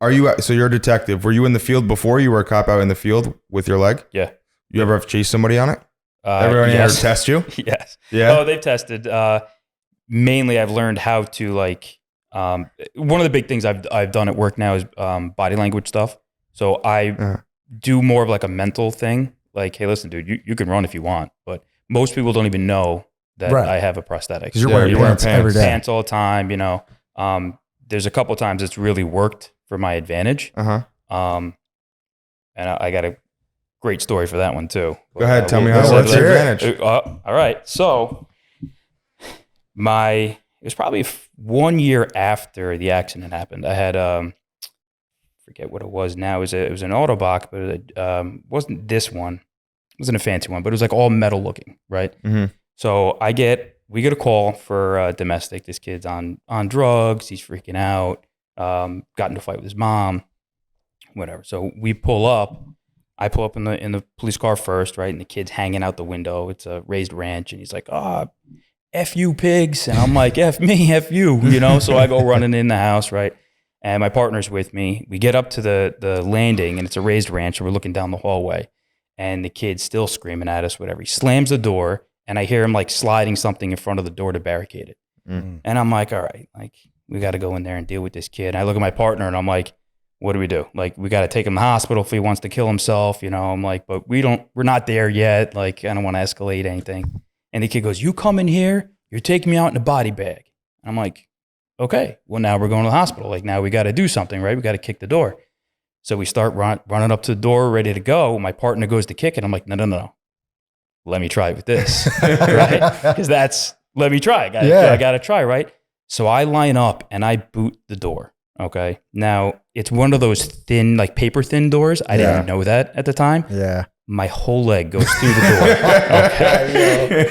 So you're a detective. Were you in the field before? You were a cop out in the field with your leg? Yeah. You ever have chased somebody on it? Everyone here test you? Yes. Yeah. Oh, they've tested. Mainly, I've learned how to like. One of the big things I've done at work now is body language stuff. So I do more of like a mental thing. Like, hey, listen, dude, you can run if you want, but most people don't even know that I have a prosthetic. Because you're wearing pants every day. Pants all the time, you know. There's a couple of times it's really worked for my advantage. And I got a great story for that one too. Go ahead, tell me how it works your advantage. All right, so it was probably 1 year after the accident happened. I had forget what it was now. It was an Autobach, but it wasn't this one. It wasn't a fancy one, but it was like all metal looking, right? Mm-hmm. So we get a call for domestic. This kid's on drugs. He's freaking out. Got into a fight with his mom. Whatever. So we pull up. I pull up in the police car first, right? And the kid's hanging out the window. It's a raised ranch, and he's like, F you pigs. And I'm like, F me, F you, you know? So I go running in the house, right? And my partner's with me. We get up to the landing, and it's a raised ranch, and we're looking down the hallway. And the kid's still screaming at us, whatever. He slams the door, and I hear him like sliding something in front of the door to barricade it. Mm. And I'm like, all right, like we got to go in there and deal with this kid. And I look at my partner, and I'm like, what do we do? Like, we got to take him to the hospital if he wants to kill himself, you know? I'm like, but we're not there yet. Like, I don't want to escalate anything. And the kid goes, you come in here, you're taking me out in a body bag. And I'm like, okay, well, now we're going to the hospital. Like, now we got to do something, right? We got to kick the door. So we start running up to the door, ready to go. My partner goes to kick it. I'm like, no. Let me try with this, right? Because let me try. I got to try, right? So I line up and I boot the door. Okay. Now it's one of those thin, like paper thin doors. I didn't know that at the time. Yeah. My whole leg goes through the door.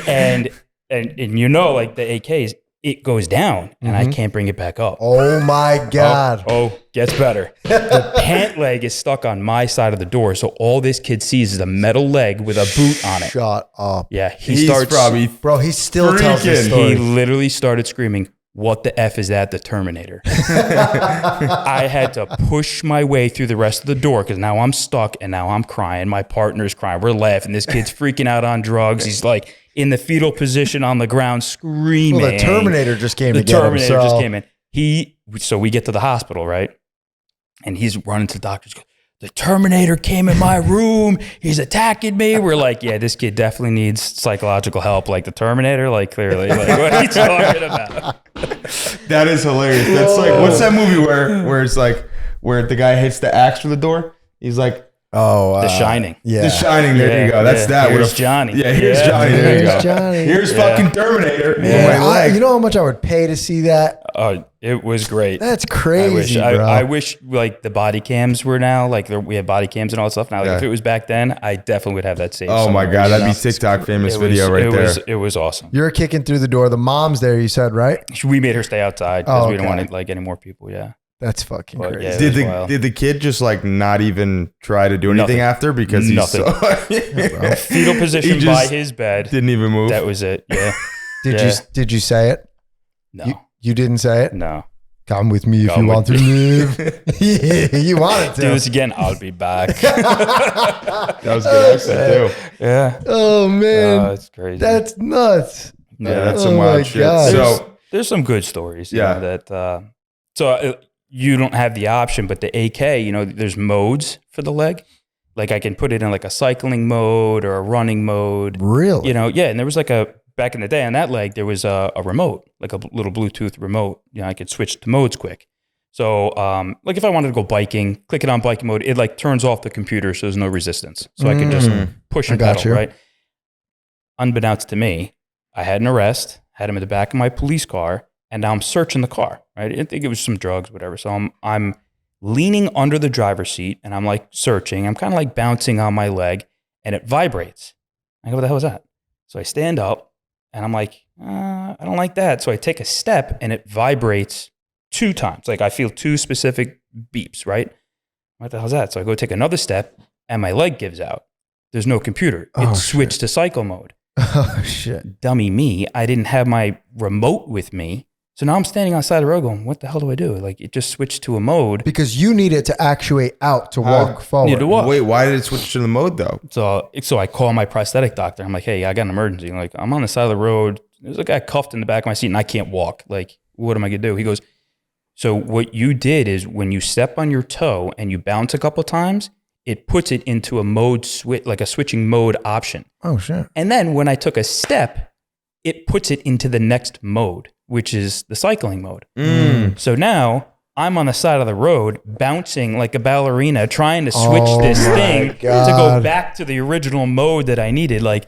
Okay. and you know, like the AKs, it goes down and I can't bring it back up. Oh my God. Oh, gets better. The pant leg is stuck on my side of the door. So all this kid sees is a metal leg with a boot on it. Shut up. Yeah. He still tells this story. He literally started screaming, what the F is that? The Terminator. I had to push my way through the rest of the door because now I'm stuck and now I'm crying. My partner's crying. We're laughing. This kid's freaking out on drugs. He's like in the fetal position on the ground screaming. Well, the Terminator just came to get him. The Terminator just came in. So we get to the hospital, right? And he's running to the doctors. The Terminator came in my room. He's attacking me. We're like, yeah, this kid definitely needs psychological help. Like the Terminator, like clearly. Like, what are you talking about? That is hilarious. That's like, what's that movie where it's like, where the guy hits the axe for the door? He's like, The Shining. Yeah. The Shining. There you go. That's that. Here's Johnny. Yeah, here's Johnny. There you go. Johnny. Here's fucking Terminator. Yeah. You know how much I would pay to see that? Oh, it was great. That's crazy, bro. I wish like the body cams were now, like we have body cams and all that stuff now. Like, if it was back then, I definitely would have that saved. Oh my God, that'd be TikTok famous video right there. It was awesome. You're kicking through the door. The mom's there, you said, right? We made her stay outside because we don't want like any more people. Yeah. That's fucking crazy. Yeah, did the kid just like not even try to do anything after because he's so fetal position by his bed, didn't even move? That was it. Yeah. Did you say it? No. You didn't say it? No. Come with me if you want to live. You wanted to. Do this again, I'll be back. That was a good accent too. Yeah. Oh man. It's crazy. That's nuts. Yeah, that's some wild shit. God. So there's some good stories. You know, that so you don't have the option, but the AK, you know, there's modes for the leg. Like I can put it in like a cycling mode or a running mode. Really? You know, yeah. And there was like back in the day on that leg, there was a remote, like a little Bluetooth remote. You know, I could switch to modes quick. So like if I wanted to go biking, click it on biking mode, it like turns off the computer so there's no resistance. So I can just push and pedal, right? Unbeknownst to me, I had an arrest, had him in the back of my police car, and now I'm searching the car, right? I didn't think it was some drugs, whatever. So I'm leaning under the driver's seat and I'm like searching. I'm kind of like bouncing on my leg and it vibrates. I go, what the hell is that? So I stand up and I'm like, I don't like that. So I take a step and it vibrates 2 times. Like I feel 2 specific beeps, right? What the hell is that? So I go take another step and my leg gives out. There's no computer. It switched to cycle mode. Oh, shit. Dummy me. I didn't have my remote with me. So now I'm standing on the side of the road going, what the hell do I do? Like it just switched to a mode. Because you need it to actuate out to walk forward. Need to walk. Wait, why did it switch to the mode though? So I call my prosthetic doctor. I'm like, hey, I got an emergency. Like I'm on the side of the road. There's a guy cuffed in the back of my seat and I can't walk. Like, what am I going to do? He goes, so what you did is when you step on your toe and you bounce a couple times, it puts it into a mode switch, like a switching mode option. Oh, shit. And then when I took a step, it puts it into the next mode, which is the cycling mode. So now I'm on the side of the road bouncing like a ballerina, trying to switch this thing to go back to the original mode that I needed. Like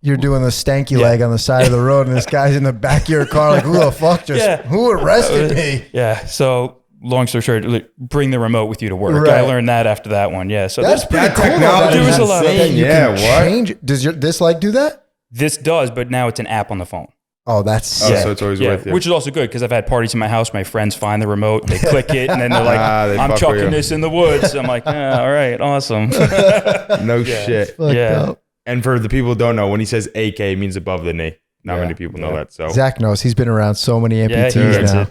you're doing the stanky leg on the side of the road and this guy's in the back of your car like, who the fuck who arrested me? Yeah. So long story short, like, bring the remote with you to work. Right. I learned that after that one. Yeah. So That's pretty cool. technology There was a lot of insane. Change. Does this like do that? This does, but now it's an app on the phone. Oh, that's sick. So it's always with you. Which is also good because I've had parties in my house. My friends find the remote, they click it, and then they're like, they I'm fuck with chucking you. this in the woods. I'm like, all right, awesome. No shit. Fucked Yeah. up. And for the people who don't know, when he says AK, it means above the knee. Not many people know that. So Zach knows. He's been around so many Yeah, amputees he gets now. it.